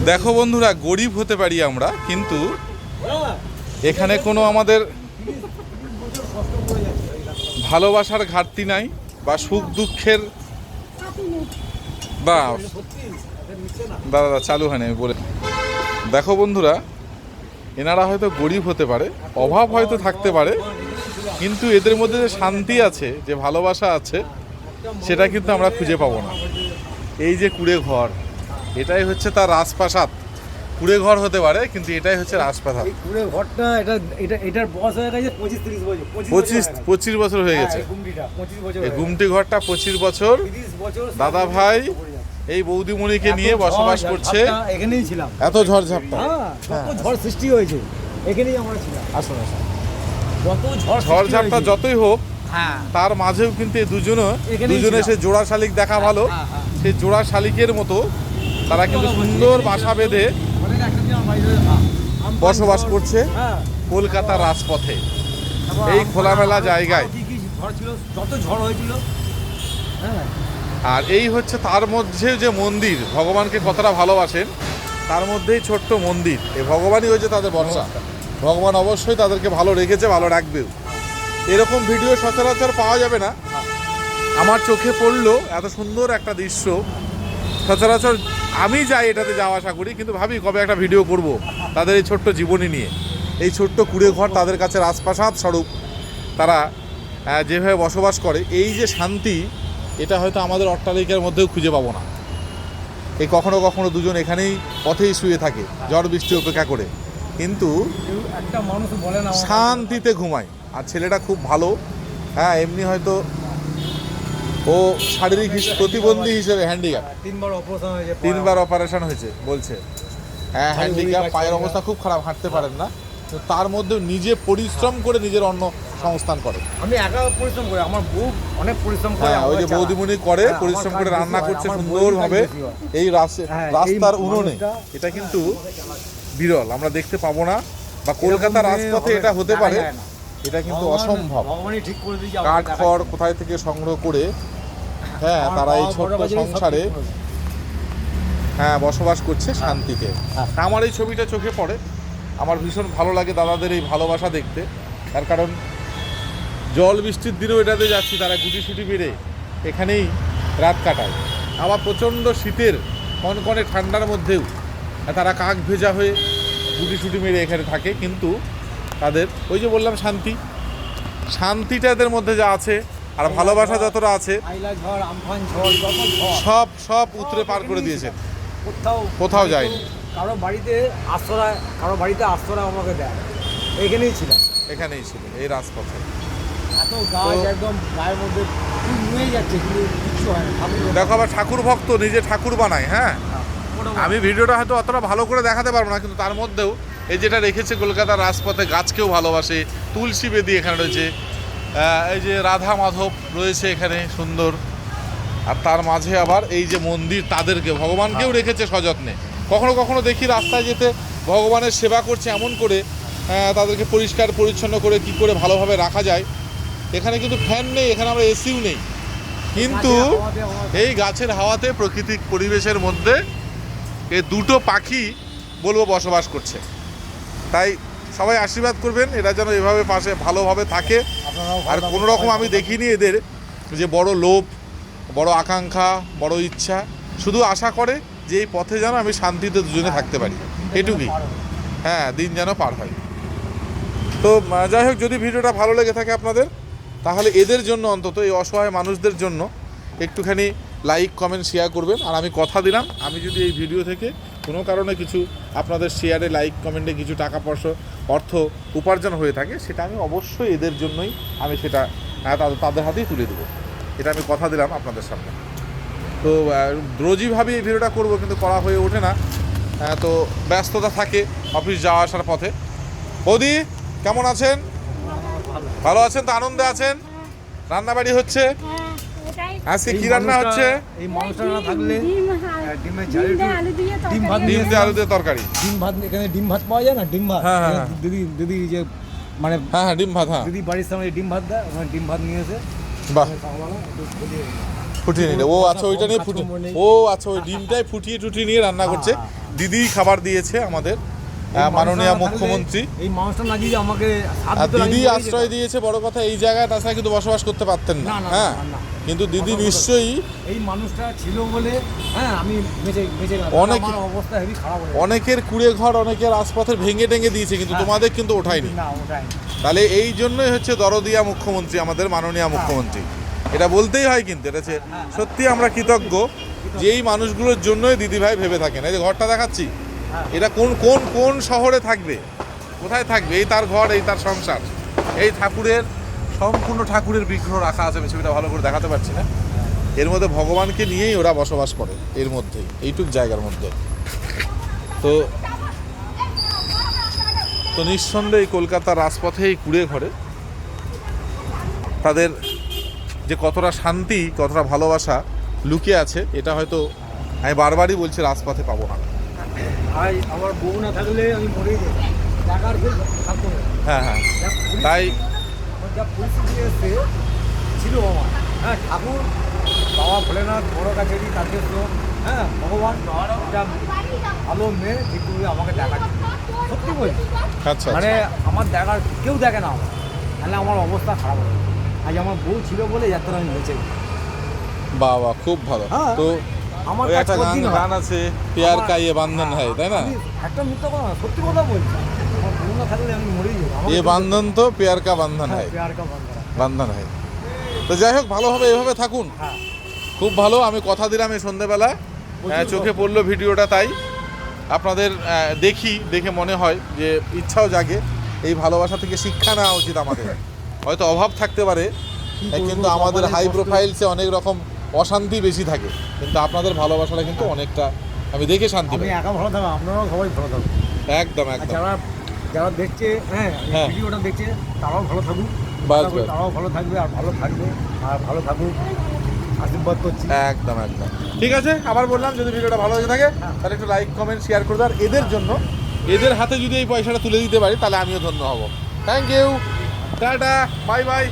দেখো বন্ধুরা, গরিব হতে পারি আমরা, কিন্তু এখানে কোনো আমাদের ভালোবাসার ঘাটতি নাই বা সুখ দুঃখের বা দাদা চালু হয়নি আমি বলে। দেখো বন্ধুরা, এনারা হয়তো গরিব হতে পারে, অভাব হয়তো থাকতে পারে, কিন্তু এদের মধ্যে যে শান্তি আছে, যে ভালোবাসা আছে, সেটা কিন্তু আমরা খুঁজে পাবো না। এই যে কুড়ে ঘর, এটাই হচ্ছে তার রাজপ্রাসাদ। কুড়ে ঘর হতে পারে, কিন্তু এটাই হচ্ছে রাজপ্রাসাদ। কুড়ে ঘরটা এটার বয়স হয়ে গেছে 25-30 বছর। 25 বছর হয়ে গেছে। এই গুমটি ঘরটা 25 বছর। দাদা ভাই এই বৌদিমণিকে নিয়ে বসবাস করছে। এখানেই ছিলাম, এত ঝড়ঝাপটা, ঝড় সৃষ্টি হয়েছে, এখানেই আমরা ছিলাম। আসুন আসুন, যত ঝড়ঝাপটা যতই হোক, তার মাঝেও কিন্তু এই দুজনে সে জোড়া শালিক দেখা ভালো। সেই জোড়া শালিকের মতো তারা কিন্তু সুন্দর বাসা বেঁধে বসবাস করছে কলকাতার রাজপথে, এই খোলামেলা জায়গায়। যত ঝড় হয়েছিল, আর এই হচ্ছে তার মধ্যে যে মন্দির, ভগবানকে কতটা ভালোবাসেন, তার মধ্যেই ছোট্ট মন্দির। এই ভগবানই হয়েছে তাদের ভরসা। ভগবান অবশ্যই তাদেরকে ভালো রেখেছে, ভালো রাখবেও। এরকম ভিডিও সচরাচর পাওয়া যাবে না। আমার চোখে পড়লো এত সুন্দর একটা দৃশ্য। সচরাচর আমি যাই, এটাতে যাওয়া আশা করি, কিন্তু ভাবি কবে একটা ভিডিও করব তাদের এই ছোট্ট জীবনী নিয়ে। এই ছোট্ট কুড়ে ঘর তাদের কাছে রাজপ্রাসাদ স্বরূপ। তারা যেভাবে বসবাস করে, এই যে শান্তি, এটা হয়তো আমাদের অট্টালিকার মধ্যেও খুঁজে পাবো না। এই কখনো কখনো দুজন এখানেই পথেই শুয়ে থাকে ঝড় বৃষ্টি উপেক্ষা করে, কিন্তু একটা মানুষ বলে না শান্তিতে ঘুমায়। আর ছেলেটা খুব ভালো, এমনি হয়তো ও শারীরিক প্রতিবন্ধী হিসেবে হ্যান্ডিক্যাপ, 3বার অপারেশন হয়েছে বলছে। হ্যান্ডিক্যাপ, পায়ের অবস্থা খুব খারাপ, হাঁটতে পারেন না, তো তার মধ্যেও নিজে পরিশ্রম করে নিজের অন্ন সংস্থান করে। আমি একা পরিশ্রম করি, আমার বউ অনেক পরিশ্রম করে। ওই যে বৌদিমণি করে, পরিশ্রম করে রান্না করছে সুন্দরভাবে এই রাস্তার উনুনে। এটা কিন্তু বিরল, আমরা দেখতে পাবো না, বা কলকাতার রাজপথে এটা হতে পারে, এটা কিন্তু অসম্ভব। কাঠ খড় কোথায় থেকে সংগ্রহ করে তারা এই ছোট্ট সংসারে বসবাস করছে শান্তিতে। আমার এই ছবিটা চোখে পড়ে, আমার ভীষণ ভালো লাগে দাদাদের এই ভালোবাসা দেখতে। তার কারণ জল বৃষ্টির দিনেও এটাতে যাচ্ছি, তারা গুটিসুটি বেড়ে এখানেই রাত কাটায়। আবার প্রচণ্ড শীতের কনকনে ঠান্ডার মধ্যেও তারা কাক ভেজা হয়ে গুটিসুটি মেরে এখানে থাকে। কিন্তু তাদের ওই যে বললাম শান্তিটা এদের মধ্যে যা আছে, আর ভালোবাসা যতটা আছে, সব উতরে পার করে দিয়েছেন, কোথাও যায়নি। কারো বাড়িতে আশ্রয় আমাকে দেয়, এখানেই ছিল এই রাজপথে। এত গাছ একদম গায়ের মধ্যে নুয়ে যাচ্ছে, কিন্তু কিছু হয় না। দেখো, আবার ঠাকুর ভক্ত, নিজে ঠাকুর বানায়। আমি ভিডিওটা হয়তো অতটা ভালো করে দেখাতে পারবো না, কিন্তু তার মধ্যেও এই যেটা রেখেছে কলকাতার রাজপথে, গাছকেও ভালোবাসে। তুলসী বেদি এখানে রয়েছে, এই যে রাধা মাধব রয়েছে এখানে সুন্দর। আর তার মাঝে আবার এই যে মন্দির, তাদেরকে ভগবানকেও রেখেছে সযত্নে। কখনো কখনো দেখি রাস্তায় যেতে ভগবানের সেবা করছে, এমন করে তাদেরকে পরিষ্কার পরিচ্ছন্ন করে কি করে ভালোভাবে রাখা যায়। এখানে কিন্তু ফ্যান নেই, এখানে আমরা এসিও নেই, কিন্তু এই গাছের হাওয়াতে, প্রাকৃতিক পরিবেশের মধ্যে এই দুটো পাখি বলবো বসবাস করছে। তাই সবাই আশীর্বাদ করবেন, এরা যেন এভাবে পাশে ভালোভাবে থাকে। আর কোনো রকম আমি দেখিনি এদের যে বড় লোভ, বড় আকাঙ্ক্ষা, বড় ইচ্ছা। শুধু আশা করে যে এই পথে যেন আমি শান্তিতে দুজনে থাকতে পারি, এটুকুই। দিন যেন পার হয়। তো যাই হোক, যদি ভিডিওটা ভালো লেগে থাকে আপনাদের, তাহলে এদের জন্য, অন্তত এই অসহায় মানুষদের জন্য একটুখানি লাইক, কমেন্ট, শেয়ার করবেন। আর আমি কথা দিলাম, আমি যদি এই ভিডিও থেকে কোনো কারণে কিছু আপনাদের শেয়ারে, লাইক, কমেন্টে কিছু টাকা পয়সা, অর্থ উপার্জন হয়ে থাকে, সেটা আমি অবশ্যই এদের জন্যই আমি সেটা তাদের হাতেই তুলে দেবো। এটা আমি কথা দিলাম আপনাদের সামনে। তো রোজইভাবে এই ভিডিওটা করব, কিন্তু করা হয়ে ওঠে না, তো ব্যস্ততা থাকে অফিস যাওয়া আসার পথে। বৌদি কেমন আছেন? ভালো আছেন তো? আনন্দে আছেন? রান্নাবাড়ি হচ্ছে আজকে? কি রান্না হচ্ছে? এই মাংসটা না থাকলে ডিমের ডিম দিয়ে আলু দিয়ে তরকারি, ডিম ভাত। এখানে ডিম ভাত পাওয়া যায় না, ডিম ভাত। দিদি যে মানে ডিম ভাত, দিদি বাড়ির সামনে ডিম ভাত দেয়, ওখানে ডিম ভাত নিয়ে এসে বাহ ফুটিয়ে নিলে। ও আচ্ছা, ওইটা নিয়ে ওই ডিমটাই ফুটিয়ে নিয়ে রান্না করছে। দিদি খাবার দিয়েছে আমাদের মাননীয় মুখ্যমন্ত্রী। এই মানুষটা না যদি আমাকে সাথ আর দিত, আমি দিদি মরেই আশ্রয় যেতাম। দিয়েছে, বড় কথা এই জায়গায় তাছাড়া কিন্তু বসবাস করতে পারতেন না। না, না, হ্যাঁ, না, না। কিন্তু দিদি কথা বলো। নিশ্চয়ই এই মানুষটা ছিল বলে আমি বেঁচে গেলাম। অনেক- আমার অবস্থা হেভি খারাপ হয়ে গেছে। অনেকের কুড়ে ঘর, অনেকের আশপাশের ভেঙে টেঙে দিয়েছে, কিন্তু হ্যাঁ। তোমাদের কিন্তু ওঠায়নি। না, ওটাই তাহলে এই জন্যই হচ্ছে দরদিয়া মুখ্যমন্ত্রী, আমাদের মাননীয় মুখ্যমন্ত্রী। এটা বলতেই হয়, কিন্তু এটা হচ্ছে সত্যি আমরা কৃতজ্ঞ যে এই মানুষগুলোর জন্যই দিদিভাই ভেবে থাকেন। এই যে ঘরটা দেখাচ্ছি, এটা কোন কোন কোন শহরে থাকবে, কোথায় থাকবে, এই তার ঘর, এই তার সংসার। এই ঠাকুরের সম্পূর্ণ ঠাকুরের বিগ্রহ রাখা আছে, আমি ছবিটা ভালো করে দেখাতে পারছি না। এর মধ্যে ভগবানকে নিয়েই ওরা বসবাস করে, এর মধ্যেই, এইটুক জায়গার মধ্যে। তো তো নিঃসন্দেহে এই কলকাতার রাজপথে এই কুড়ে ঘরে তাদের যে কতটা শান্তি, কতটা ভালোবাসা লুকিয়ে আছে, এটা হয়তো আমি বারবারই বলছি, রাজপথে পাবো না। ভাই, আমার বউ না থাকলে আমি মরেই যেতাম। টাকার কেউ থাকতো না। হ্যাঁ হ্যাঁ, যা পরিস্থিতি- তাই আমার যা পরিস্থিতি এসছে ছিল আমার, ঠাকুর বাবা ভোলেনাথ বড় কাছেরই তারকেশ্বর, ভগবান একটা ভালো মেয়ে ঠিক করে আমাকে দেখা দিচ্ছে। সত্যি বলছি, আচ্ছা মানে আমার দেখার কেউ দেখে না আমার, তাহলে আমার অবস্থা খারাপ হবে। আজ আমার বউ ছিল বলে যাত্রা আমি বেঁচে গেছি। বাবা, খুব ভালো। হ্যাঁ। তো আমার ওই কাজ একটা কতদিন হয়? গান আছে, প্যার আমার- কা ইয়ে বান্ধন হয়, তাই না? আমি একটা মিথ্যা কথা না, সত্যি কথা বলছি। আমার বউ না থাকলে আমি মরেই যাবো। আমাকে এ কেউ বান্ধন তো প্যার কা বান্ধন হ্যাঁ, হয়, প্যার কা বান্ধন। বান্ধন হয়। তো যাই হোক, ভালোভাবে এভাবে থাকুন, হ্যাঁ, খুব ভালো। আমি কথা দিলাম এই সন্ধেবেলা চোখে পড়লো ভিডিওটা, তাই আপনাদের দেখে মনে হয় যে ইচ্ছাও জাগে, এই ভালোবাসা থেকে শিক্ষা নেওয়া উচিত আমাদের। হয়তো অভাব থাকতে পারে, কিন্তু আমাদের হাই প্রোফাইলসে অনেক রকম অশান্তি বেশি থাকে, কিন্তু আপনাদের ভালোবাসাটা কিন্তু অনেকটা আমি দেখে শান্তি আমি পাই। একা ভালো থাকবো, আপনারাও সবাই ভালো থাকবো। একদম আর একদম। যারা যারা দেখছে, হ্যাঁ। ভিডিওটা দেখছে, তারাও ভালো থাকুক, বাস, বাস। তারাও ভালো থাকবে আর ভালো থাকবে আর ভালো থাকুক, আশীর্বাদ করছি। একদম একদম ঠিক আছে। আবার বললাম, যদি ভিডিওটা ভালো লেগে থাকে তাহলে একটু লাইক, কমেন্ট, শেয়ার করে দেন। এদের জন্য, এদের হাতে যদি এই পয়সাটা তুলে দিতে পারি তাহলে আমিও ধন্য হব। Thank you, tata, bye by.